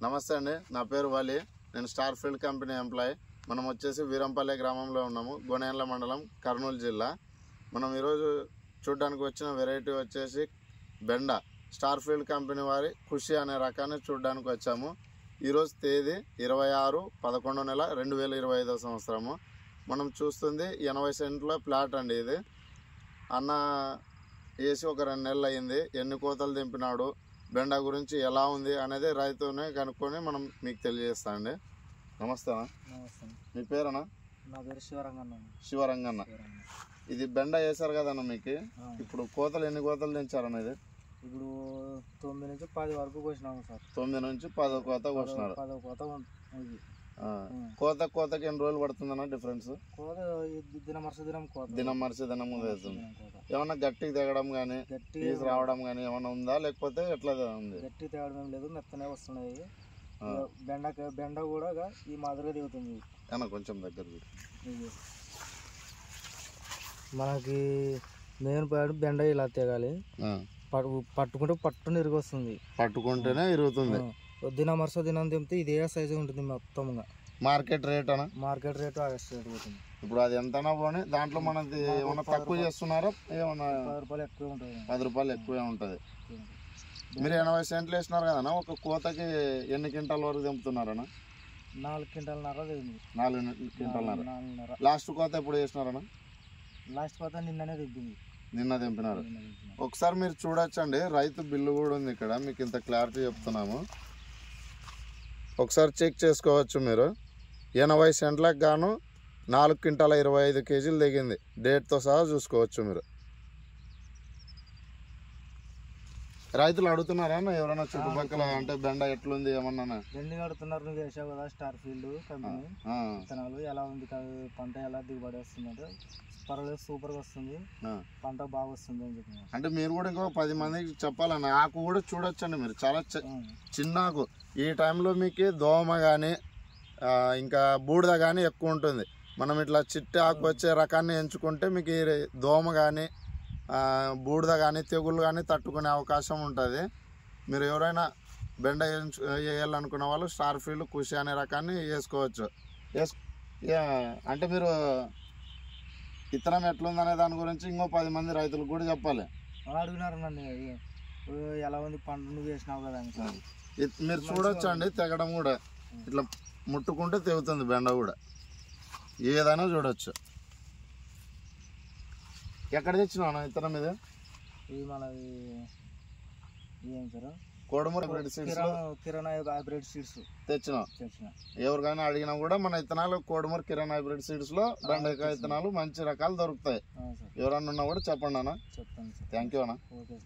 నమస్తే అండి, నా పేరు వాలి. నేను స్టార్ ఫీల్డ్ కంపెనీ ఎంప్లాయీ. మనం వచ్చేసి వీరంపల్లె గ్రామంలో ఉన్నాము, గోనేండ్ల మండలం, కర్నూలు జిల్లా. మనం ఈరోజు చూడడానికి వచ్చిన వెరైటీ వచ్చేసి బెండ. స్టార్ ఫీల్డ్ కంపెనీ వారి ఖుషి అనే రకాన్ని చూడడానికి వచ్చాము. ఈరోజు తేదీ 26/11/2025 సంవత్సరము. మనం చూస్తుంది 80 సెంట్ల ప్లాట్ అండి. ఇది అన్న వేసి ఒక 2 నెలలు అయింది. ఎన్ని కోతలు దింపినాడు, బెండ గురించి ఎలా ఉంది అనేది రైతునే కనుక్కొని మనం మీకు తెలియజేస్తా అండి. నమస్తే అన్న. మీ పేరన్నా? నా పేరు శివరంగన్న. శివరంగన్న. ఇది బెండ వేసారు కదన్న, మీకు ఇప్పుడు కోతలు ఎన్ని కోతలు దించారన్న? ఇది ఇప్పుడు 9 నుంచి 10 వరకు కోసినాము సార్. 9 నుంచి 10 కోత కోసినారు. 10 కోత కోతకి ఎన్ని రోజులు పడుతుందన్న డిఫరెన్స్? కోత దినం మరుస దినం వేస్తుంది. ఏమన్నా గట్టికి తెగడం కానీ పీస్ రావడం కానీ ఏమన్నా ఉందా, లేకపోతే ఎట్లా ఉంది? గట్టి తేగడం ఏం లేదు, మెత్తనే వస్తున్నాయి. బెండ కూడా ఈ మాదిరిగా దిగుతుంది. కొంచెం దగ్గర మనకి మెయిన్ పాయింట్ బెండ ఇలా తెగాలి. పట్టుకుంటే పట్టుని ఇరుగొస్తుంది. పట్టుకుంటేనే ఇరుగుతుంది. దినం మరుస దినం దింపితే ఇదే సైజు ఉంటుంది మొత్తంగా. మార్కెట్ రేట్ అన్న? మార్కెట్ రేటు ఆగస్ట్ రేట్ పోతుంది. ఇప్పుడు అది ఎంతనా పోనీ, దాంట్లో మనది ఏమన్నా తక్కువ చేస్తున్నారా? ఏమన్నా 10 రూపాయలు ఎక్కువ ఉంటుంది. 10 రూపాయలు ఎక్కువే ఉంటుంది. మీరు 80 సెంట్లు వేసినారు కదన్నా, ఒక కోతకి ఎన్ని క్వింటాల వరకు దింపుతున్నారన్నా? 4 క్వింటాలన్నర. 4 క్వింటాలన్నర. లాస్ట్ కోత ఎప్పుడు వేసినారన్నా? లాస్ట్ కోత నిన్ననే దింపింది. నిన్న దింపినారు. ఒకసారి మీరు చూడొచ్చండి, రైతు బిల్లు కూడా ఉంది ఇక్కడ, మీకు ఇంత క్లారిటీ చెప్తున్నాము. ఒకసారి చెక్ చేసుకోవచ్చు మీరు. 80 సెంట్లకు గాను 4 క్వింటాల 25 కేజీలు దిగింది. డేట్తో సహా చూసుకోవచ్చు మీరు. రైతులు అడుగుతున్నారా ఎవరైనా చుట్టుపక్కల, అంటే బెండ ఎట్లుంది ఏమన్నా? బెండ అడుగుతున్నారు. నువ్వు వేసావు కదా స్టార్ ఫీల్డ్ కంపెనీ విత్తనాలు, ఎలా ఉంది పంట, ఎలా దిగుబడి వస్తుందంటే పర్వాలేదు, సూపర్గా వస్తుంది, పంట బాగా వస్తుంది అని చెప్పి. అంటే మీరు కూడా ఇంకో 10 మందికి చెప్పాలన్న. ఆకు కూడా చూడొచ్చండి మీరు, చాలా చిన్న ఆకు. ఈ టైంలో మీకు దోమ కానీ ఇంకా బూడిద కానీ ఎక్కువ ఉంటుంది. మనం ఇట్లా చిట్టి ఆకు వచ్చే రకాన్ని ఎంచుకుంటే మీకు ఈ దోమ కానీ బూడిద కానీ తెగుళ్ళు కానీ తట్టుకునే అవకాశం ఉంటుంది. మీరు ఎవరైనా బెండ వేయాలనుకున్న వాళ్ళు స్టార్ ఫీల్డ్ ఖుషి అనే రకాన్ని వేసుకోవచ్చు. అంటే మీరు విత్తనం ఎట్లుందనే దాని గురించి ఇంకో 10 మంది రైతులకు కూడా చెప్పాలి. అడిగినారు నన్ను, ఎలా ఉంది పంట నువ్వు వేసినావు కదా అని. మీరు చూడొచ్చు అండి, తెగడం కూడా ఇట్లా ముట్టుకుంటే తెగుతుంది బెండ కూడా, ఏదైనా చూడొచ్చు. ఎక్కడ తెచ్చినా విత్తనం మీద? ఇది మనది ఏం sir, Kodumuru hybrid seeds, Kiran hybrid seeds తెచ్చిన. ఎవరికైనా అడిగినా కూడా మన విత్తనాలు కోడుమూరు కిరణ్ హైబ్రిడ్ సీడ్స్ లో బెండకాయ విత్తనాలు మంచి రకాలు దొరుకుతాయి. ఎవరన్నా ఉన్నా కూడా చెప్పండి అన్న. చెప్తాను సార్. థ్యాంక్ యూ అన్న. ఓకే.